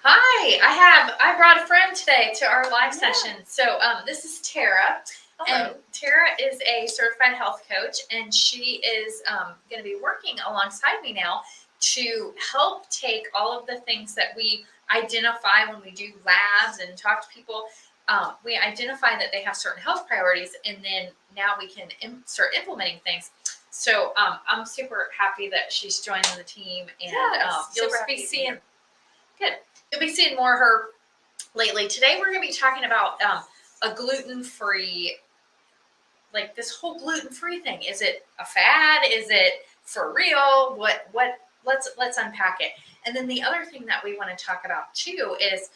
Hi, I brought a friend today to our live session. So this is Tara, and Hello. Tara is a certified health coach, and she is going to be working alongside me now to help take all of the things that we identify when we do labs and talk to people. We identify that they have certain health priorities, and then now we can start implementing things. So I'm super happy that she's joining the team, and you'll be seeing. Good. You'll be seeing more of her lately. Today we're going to be talking about a gluten-free, like this whole gluten-free thing. Is it a fad? Is it for real? What? Let's unpack it. And then the other thing that we want to talk about too is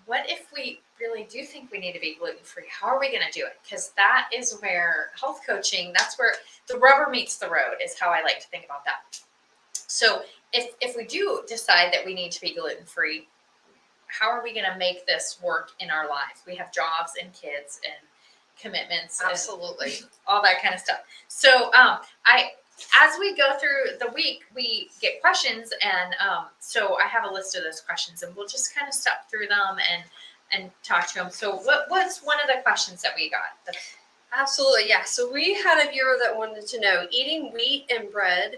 what if we really do think we need to be gluten-free? How are we going to do it? Because that is where health coaching, that's where the rubber meets the road, is how I like to think about that. So if we do decide that we need to be gluten-free, how are we going to make this work in our lives? We have jobs and kids and commitments, Absolutely. and all that kind of stuff. So as we go through the week, we get questions, and so I have a list of those questions, and we'll just kind of step through them and talk to them. So what was one of the questions that we got? Absolutely, yeah. So we had a viewer that wanted to know, eating wheat and bread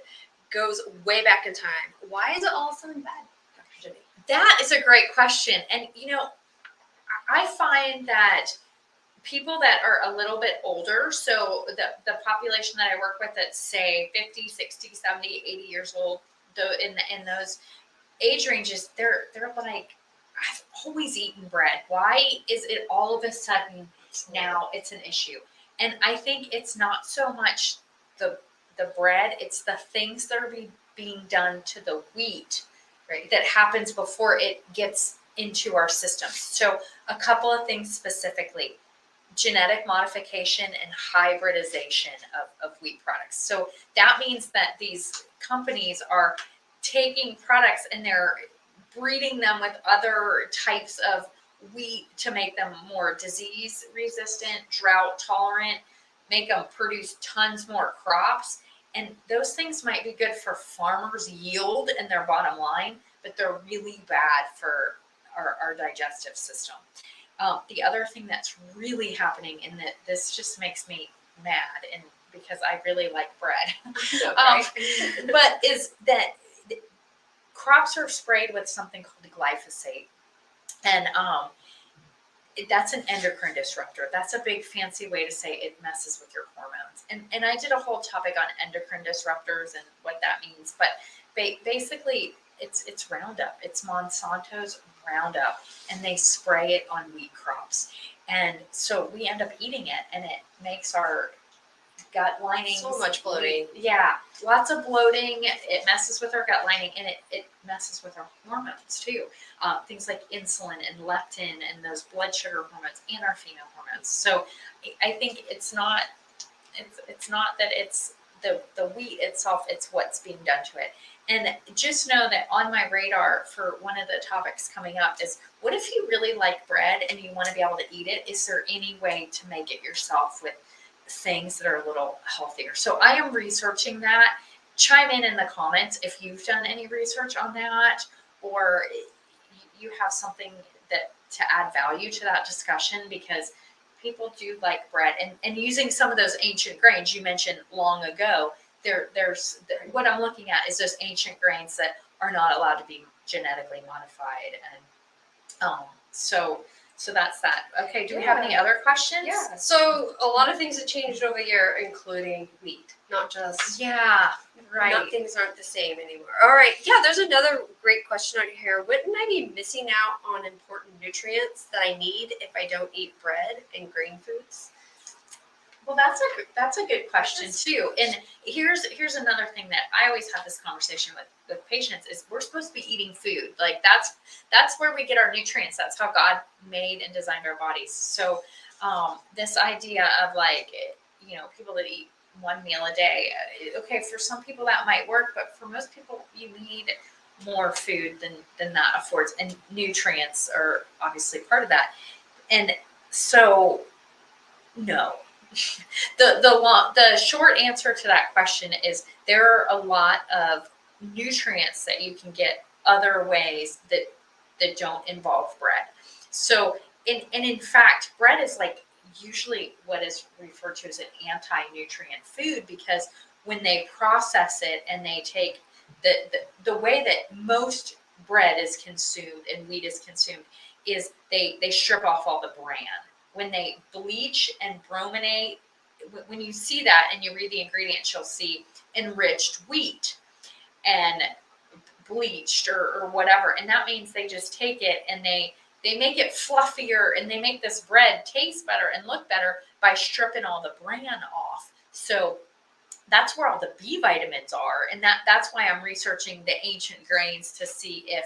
goes way back in time. Why is it all of a sudden bad, Dr. Jenny? That is a great question. And, I find that people that are a little bit older, so the population that I work with that's say 50, 60, 70, 80 years old, in those age ranges, they're like, I've always eaten bread. Why is it all of a sudden now it's an issue? And I think it's not so much the bread, it's the things that are being done to the wheat, right, that happens before it gets into our system. So a couple of things specifically: genetic modification and hybridization of wheat products. So that means that these companies are taking products and they're breeding them with other types of wheat to make them more disease resistant, drought tolerant, make them produce tons more crops. And those things might be good for farmers' yield and their bottom line, but they're really bad for our digestive system. The other thing that's really happening, and that this just makes me mad, and because I really like bread, but is that crops are sprayed with something called glyphosate, and that's an endocrine disruptor. That's a big fancy way to say it messes with your hormones. And I did a whole topic on endocrine disruptors and what that means, but basically it's Roundup. It's Monsanto's Roundup, and they spray it on wheat crops. And so we end up eating it, and it makes our gut lining So much bloating. Yeah, lots of bloating. It messes with our gut lining, and it messes with our hormones too. Things like insulin and leptin and those blood sugar hormones and our female hormones. So I think it's not that it's the wheat itself, it's what's being done to it. And just know that on my radar for one of the topics coming up is, what if you really like bread and you want to be able to eat it? Is there any way to make it yourself with things that are a little healthier? So I am researching that. Chime in the comments if you've done any research on that, or you have something that to add value to that discussion, because people do like bread, and using some of those ancient grains you mentioned long ago. There's what I'm looking at is those ancient grains that are not allowed to be genetically modified, and so that's that. Okay, do we have any other questions? Yeah. So a lot of things have changed over here, including wheat, not just Right. things aren't the same anymore. All right. Yeah, there's another great question on here. Wouldn't I be missing out on important nutrients that I need if I don't eat bread and grain foods? Well, that's a good question too. And here's another thing that I always have this conversation with patients is, we're supposed to be eating food. Like that's where we get our nutrients. That's how God made and designed our bodies. So this idea of, like, people that eat one meal a day, okay, for some people that might work, but for most people you need more food than that affords, and nutrients are obviously part of that. And so no. The short answer to that question is, there are a lot of nutrients that you can get other ways that that don't involve bread. So, in fact, bread is like usually what is referred to as an anti-nutrient food, because when they process it and they take the way that most bread is consumed and wheat is consumed is they strip off all the bran. When they bleach and brominate, when you see that and you read the ingredients, you'll see enriched wheat and bleached or whatever. And that means they just take it and they make it fluffier and they make this bread taste better and look better by stripping all the bran off. So that's where all the B vitamins are. And that's why I'm researching the ancient grains to see if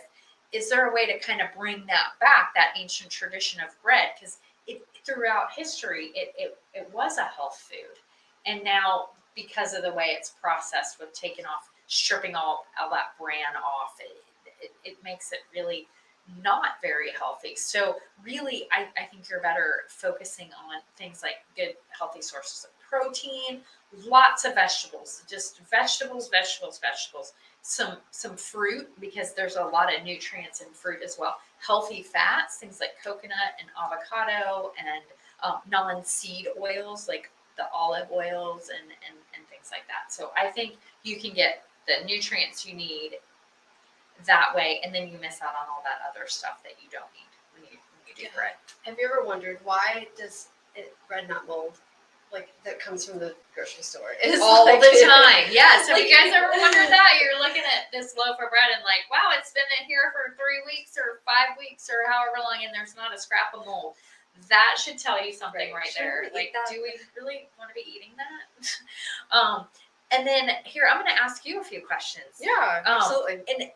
is there a way to kind of bring that back, that ancient tradition of bread, because throughout history it was a health food. And now because of the way it's processed with taking off, stripping all that bran off, it makes it really not very healthy. So really, I think you're better focusing on things like good, healthy sources of protein, lots of vegetables, just vegetables, some fruit, because there's a lot of nutrients in fruit as well. Healthy fats, things like coconut and avocado, and non-seed oils like the olive oils and things like that. So I think you can get the nutrients you need that way, and then you miss out on all that other stuff that you don't need when you do bread. Have you ever wondered why does bread not mold? Like that comes from the grocery store. It's all like, the time. Yeah. So like, if you guys ever wondered that, you're looking at this loaf of bread and like, wow, it's been in here for 3 weeks or 5 weeks or however long, and there's not a scrap of mold. That should tell you something right there. Like, do we really want to be eating that? And then here, I'm going to ask you a few questions. Yeah, absolutely. And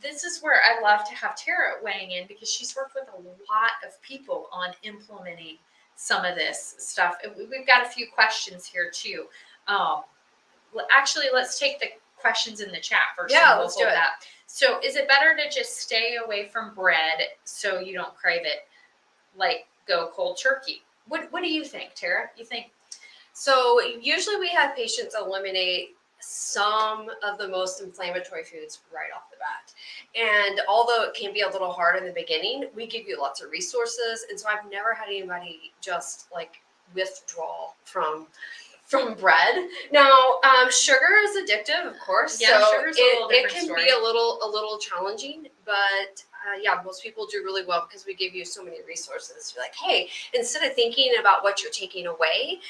this is where I love to have Tara weighing in, because she's worked with a lot of people on implementing some of this stuff. We've got a few questions here too. Actually, let's take the questions in the chat first. Yeah, and let's do it. That. So is it better to just stay away from bread so you don't crave it, like go cold turkey? What do you think, Tara? You think? So usually we have patients eliminate some of the most inflammatory foods right off the bat. And although it can be a little hard in the beginning, we give you lots of resources. And so I've never had anybody just like withdraw from bread. Now, sugar is addictive, of course. Yeah, so sugar's a little it different can story. be a little challenging, but yeah, most people do really well because we give you so many resources. You're like, hey, instead of thinking about what you're taking away,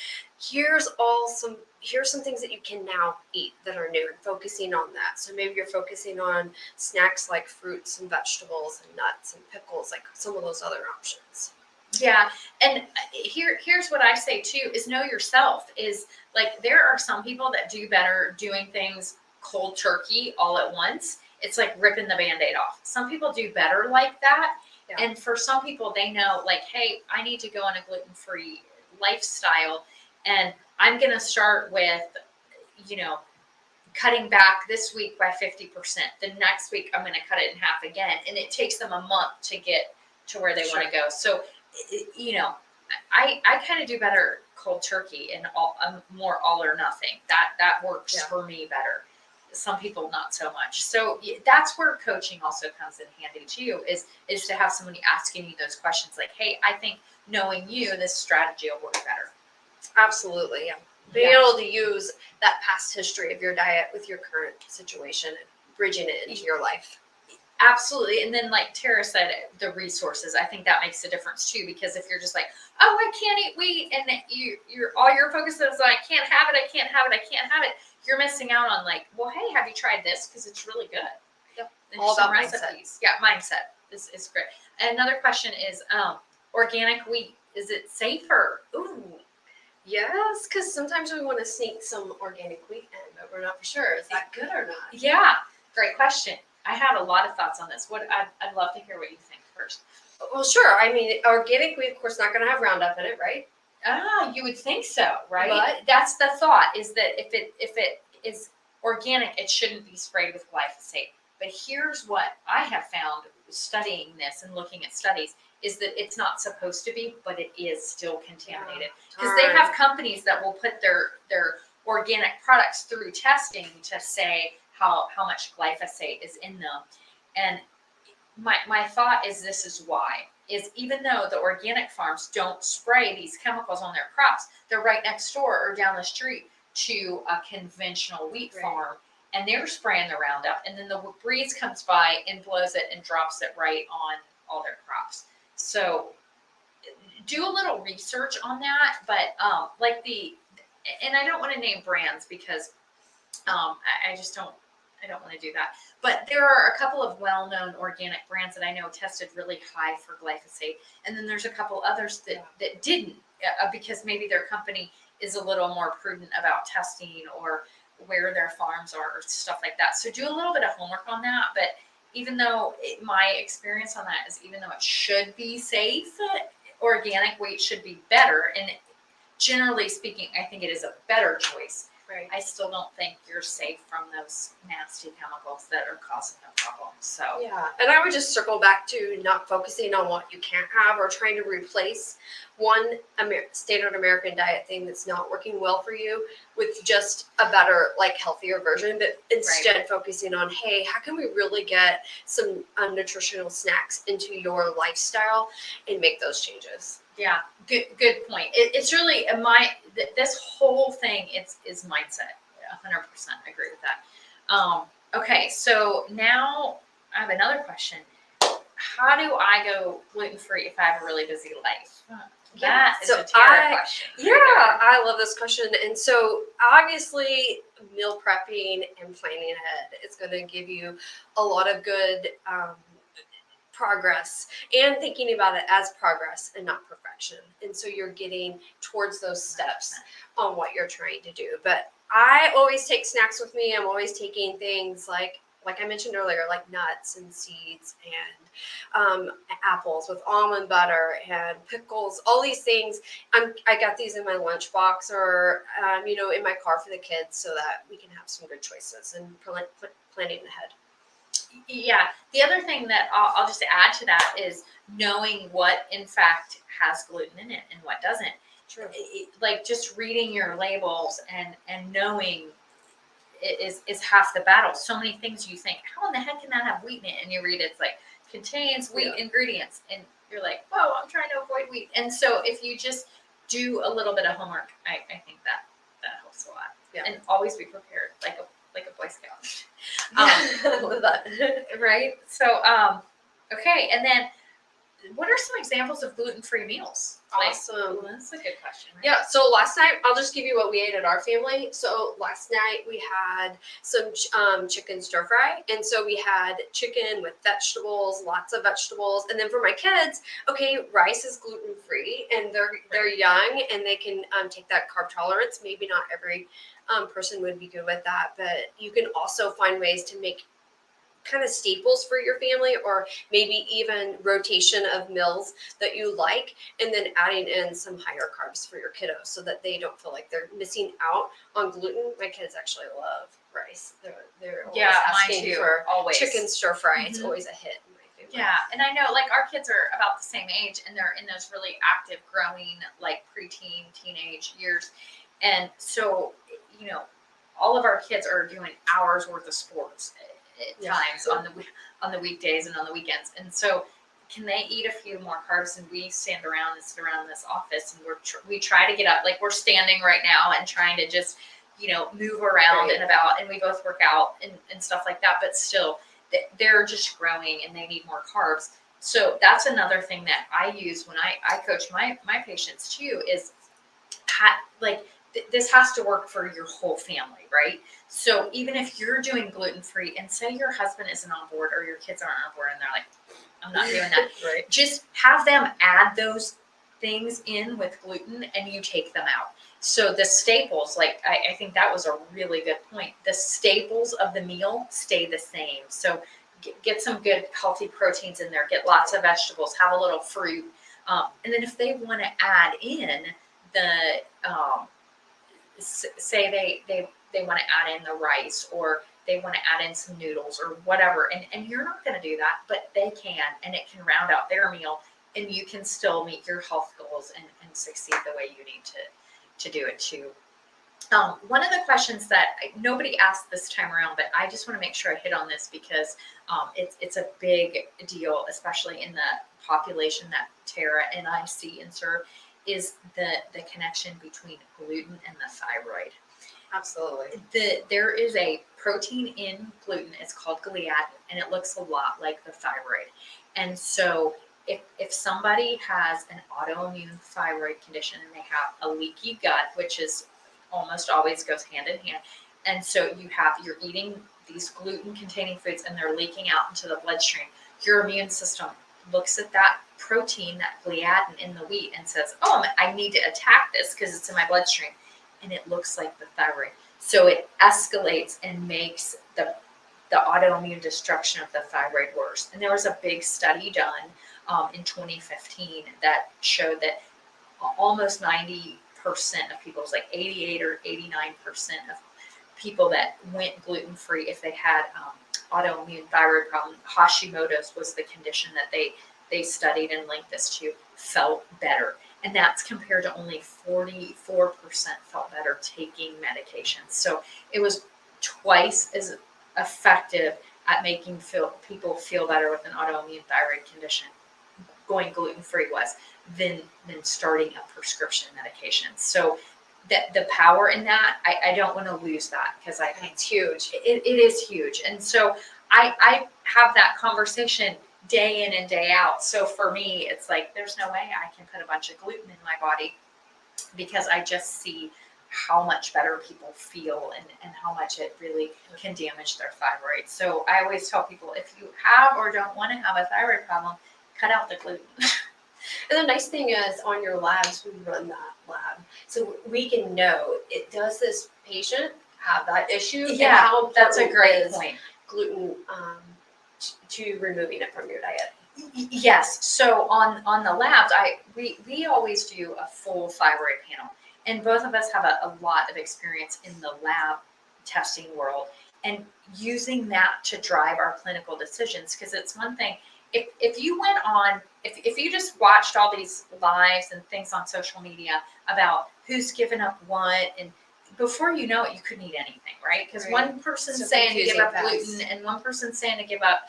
here's some things that you can now eat that are new, and focusing on that. So maybe you're focusing on snacks like fruits and vegetables and nuts and pickles, like some of those other options. Yeah, and here's what I say too: is know yourself. Is like there are some people that do better doing things cold turkey all at once. It's like ripping the Band-Aid off. Some people do better like that, Yeah. and for some people, they know like, hey, I need to go on a gluten-free lifestyle, and I'm gonna start with, cutting back this week by 50%. The next week, I'm gonna cut it in half again, and it takes them a month to get to where they Sure. want to go. So, I kind of do better cold turkey and more all or nothing. That works for me better. Some people not so much. So that's where coaching also comes in handy too. Is to have somebody asking you those questions like, hey, I think knowing you, this strategy will work better. Absolutely, yeah. Being able to use that past history of your diet with your current situation and bridging it into your life. Absolutely. And then like Tara said, the resources, I think that makes a difference too, because if you're just like, oh, I can't eat wheat, and you're all your focus is on I can't have it, you're missing out on like, well, hey, have you tried this? Because it's really good. Yep. And All some about recipes. Yeah, mindset is great. And another question is organic wheat, is it safer? Ooh. Yes, because sometimes we want to sneak some organic wheat in, but we're not for sure. Is that good or not? Yeah, great question. I have a lot of thoughts on this. I'd love to hear what you think first. Well, sure. I mean, organic wheat, of course, not going to have Roundup in it, right? You would think so, right? But that's the thought, is that if it is organic, it shouldn't be sprayed with glyphosate. But here's what I have found studying this and looking at studies, is that it's not supposed to be, but it is still contaminated. Because they have companies that will put their organic products through testing to say how much glyphosate is in them. And my thought is this is why. Is even though the organic farms don't spray these chemicals on their crops, they're right next door or down the street to a conventional wheat Right. farm, and they're spraying the Roundup, and then the breeze comes by and blows it and drops it right on all their crops. So do a little research on that, but like and I don't want to name brands because I just don't. I don't want to do that. But there are a couple of well-known organic brands that I know tested really high for glyphosate, and then there's a couple others that didn't because maybe their company is a little more prudent about testing or where their farms are or stuff like that. So do a little bit of homework on that. But even though my experience on that is, even though it should be safe, organic wheat should be better. And generally speaking, I think it is a better choice. Right. I still don't think you're safe from those nasty chemicals that are causing the problem. So Yeah, and I would just circle back to not focusing on what you can't have or trying to replace one standard American diet thing that's not working well for you with just a better, like healthier version, but instead focusing on, hey, how can we really get some nutritional snacks into your lifestyle and make those changes? yeah, good point. It's really this whole thing is mindset. 100% agree with that. Okay, so now I have another question. How do I go gluten free if I have a really busy life? That is so a Tara question. Yeah, I love this question. And so obviously meal prepping and planning ahead is going to give you a lot of good progress and thinking about it as progress and not perfection. And so you're getting towards those steps on what you're trying to do. But I always take snacks with me. I'm always taking things like I mentioned earlier, like nuts and seeds and apples with almond butter and pickles, all these things. I got these in my lunchbox or, in my car for the kids so that we can have some good choices and planning ahead. Yeah. The other thing that I'll just add to that is knowing what in fact has gluten in it and what doesn't. True. Like just reading your labels and knowing is half the battle. So many things you think, how in the heck can that have wheat in it? And you read it's like contains wheat ingredients, and you're like, whoa, I'm trying to avoid wheat. And so if you just do a little bit of homework, I think that helps a lot. Yeah. And always be prepared, like a Boy Scout. I love that. Right? So okay, and then what are some examples of gluten-free meals? Awesome. That's a good question. Right? Yeah, so last night, I'll just give you what we ate at our family. So last night we had some chicken stir fry. And so we had chicken with vegetables, lots of vegetables. And then for my kids, okay, rice is gluten-free and they're young and they can take that carb tolerance. Maybe not every person would be good with that, but you can also find ways to make kind of staples for your family, or maybe even rotation of meals that you like, and then adding in some higher carbs for your kiddos so that they don't feel like they're missing out on gluten. My kids actually love rice. They're always asking for always. Chicken stir fry. It's always a hit in my family. Yeah, and I know like our kids are about the same age and they're in those really active growing like preteen, teenage years. And so, all of our kids are doing hours worth of sports at times on the weekdays and on the weekends. And so can they eat a few more carbs? And we stand around and sit around in this office and we try to get up, like we're standing right now and trying to just, move around and about, and we both work out and stuff like that, but still they're just growing and they need more carbs. So that's another thing that I use when I coach my patients too, is this has to work for your whole family, right? So even if you're doing gluten-free and say your husband isn't on board or your kids aren't on board and they're like, I'm not doing that. Right. Just have them add those things in with gluten and you take them out. So the staples, like I think that was a really good point. The staples of the meal stay the same. So get some good healthy proteins in there, get lots of vegetables, have a little fruit. And then if they want to add in the, say they want to add in the rice or they want to add in some noodles or whatever, and you're not going to do that, but they can, and it can round out their meal and you can still meet your health goals and succeed the way you need to do it too. One of the questions that nobody asked this time around, but I just want to make sure I hit on this because it's a big deal, especially in the population that Tara and I see and serve, is the connection between gluten and the thyroid. Absolutely. There is a protein in gluten. It's called gliadin, and it looks a lot like the thyroid. And so, if somebody has an autoimmune thyroid condition and they have a leaky gut, which is almost always goes hand in hand, and so you're eating these gluten-containing foods and they're leaking out into the bloodstream, your immune system looks at that protein, that gliadin in the wheat, and says, "Oh, I need to attack this because it's in my bloodstream." And it looks like the thyroid. So it escalates and makes the autoimmune destruction of the thyroid worse. And there was a big study done in 2015 that showed that almost 90% of people, it was like 88 or 89% of people that went gluten-free, if they had autoimmune thyroid problem, Hashimoto's was the condition that they studied and linked this to, felt better. And that's compared to only 44% felt better taking medications. So it was twice as effective at making people feel better with an autoimmune thyroid condition, going gluten-free was, than starting a prescription medication. So the power in that, I don't want to lose that because I think It's huge. it is huge. And so I have that conversation day in and day out. So for me, it's like, there's no way I can put a bunch of gluten in my body because I just see how much better people feel and how much it really can damage their thyroid. So I always tell people, if you have or don't want to have a thyroid problem, cut out the gluten. And the nice thing is, on your labs, we run that lab, so we can know, does this patient have that issue? Yeah, and how that's a important great is point. gluten to removing it from your diet. Yes. So on the labs, we always do a full thyroid panel, and both of us have a lot of experience in the lab testing world and using that to drive our clinical decisions. Because it's one thing, if you went on, if you just watched all these lives and things on social media about who's given up what, and before you know it, you couldn't eat anything, right? Because Right. one person's So saying to give up confusing gluten, and one person's saying to give up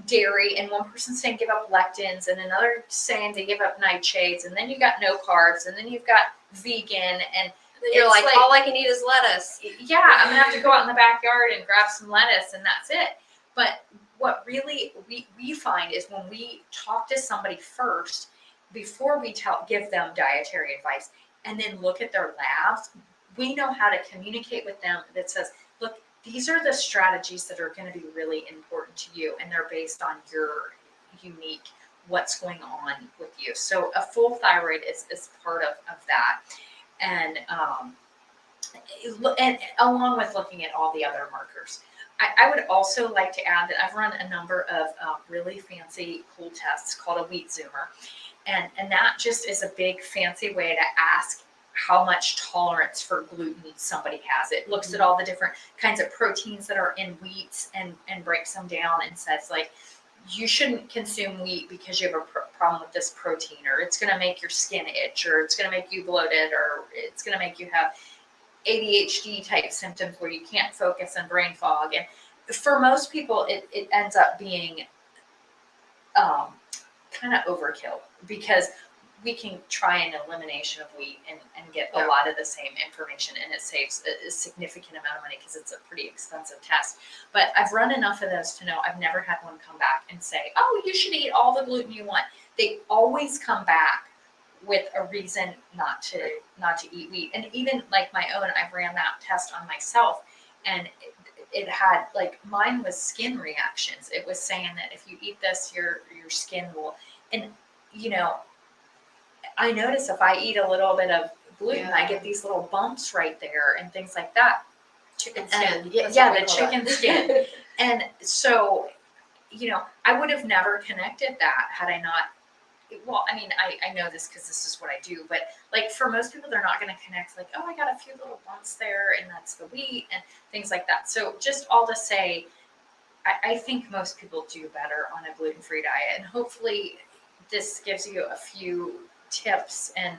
dairy, and one person's saying give up lectins, and another saying to give up nightshades, and then you got no carbs, and then you've got vegan, and Then you're like, all I can eat is lettuce. yeah, I'm gonna have to go out in the backyard and grab some lettuce, and that's it. But what really we find is when we talk to somebody first before we give them dietary advice, and then look at their labs, we know how to communicate with them that says, look, these are the strategies that are going to be really important to you, and they're based on your unique what's going on with you. So a full thyroid is part of that. And and along with looking at all the other markers. I would also like to add that I've run a number of really fancy, cool tests called a wheat zoomer. And that just is a big fancy way to ask how much tolerance for gluten somebody has. It looks at all the different kinds of proteins that are in wheats and breaks them down and says, like, you shouldn't consume wheat because you have a problem with this protein, or it's going to make your skin itch, or it's going to make you bloated, or it's going to make you have ADHD type symptoms where you can't focus and brain fog. And for most people, it ends up being kind of overkill, because we can try an elimination of wheat and get a lot of the same information, and it saves a significant amount of money because it's a pretty expensive test. But I've run enough of those to know I've never had one come back and say, oh, you should eat all the gluten you want. They always come back with a reason not to eat wheat. And even like my own, I ran that test on myself, and it had, like, mine was skin reactions. It was saying that if you eat this, your skin will, and you know, I notice if I eat a little bit of gluten, I get these little bumps right there and things like that. Chicken skin. Yeah, the chicken skin. And so, you know, I would have never connected that had I not. Well, I mean, I know this because this is what I do, but like for most people, they're not going to connect, like, oh, I got a few little bumps there, and that's the wheat and things like that. So just all to say, I think most people do better on a gluten-free diet, and hopefully this gives you a few tips and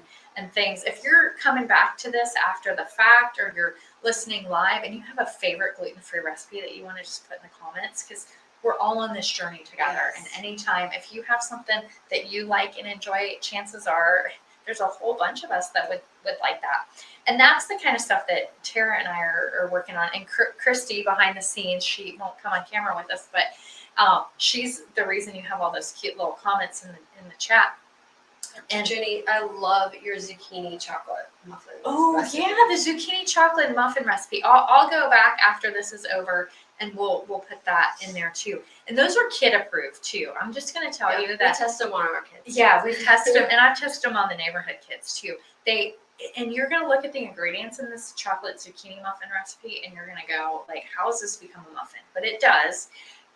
things. If you're coming back to this after the fact, or you're listening live and you have a favorite gluten-free recipe that you want to just put in the comments, because we're all on this journey together. Yes. And anytime, if you have something that you like and enjoy, chances are there's a whole bunch of us that would like that. And that's the kind of stuff that Tara and I are working on. And Christy behind the scenes, she won't come on camera with us, but she's the reason you have all those cute little comments in the chat. And Jenny, I love your zucchini chocolate muffin. Oh recipe. yeah, the zucchini chocolate muffin recipe. I'll go back after this is over and we'll put that in there too. And those are kid approved too. I'm just gonna tell you that we test them on our kids. Yeah, we've tested them, and I've tested them on the neighborhood kids too. And you're gonna look at the ingredients in this chocolate zucchini muffin recipe, and you're gonna go like, how has this become a muffin? But it does,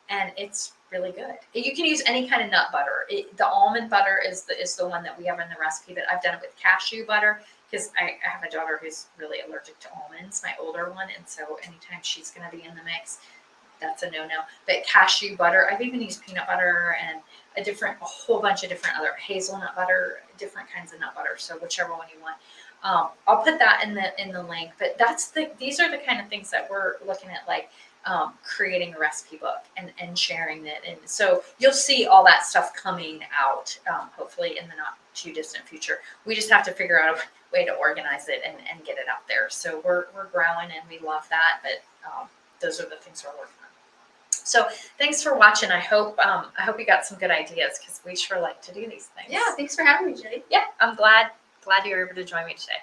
and it's really good. You can use any kind of nut butter. The almond butter is the one that we have in the recipe, but I've done it with cashew butter because I have a daughter who's really allergic to almonds, my older one, and so anytime she's gonna be in the mix, that's a no-no. But cashew butter, I've even used peanut butter and a whole bunch of different other hazelnut butter, different kinds of nut butter. So whichever one you want. I'll put that in the link. But these are the kind of things that we're looking at, like creating a recipe book and sharing it. And so you'll see all that stuff coming out, hopefully in the not too distant future. We just have to figure out a way to organize it and get it out there. So we're growing and we love that. But those are the things we're working on. So thanks for watching. I hope you got some good ideas, because we sure like to do these things. Yeah, thanks for having me, Jenny. Yeah, I'm glad you were able to join me today.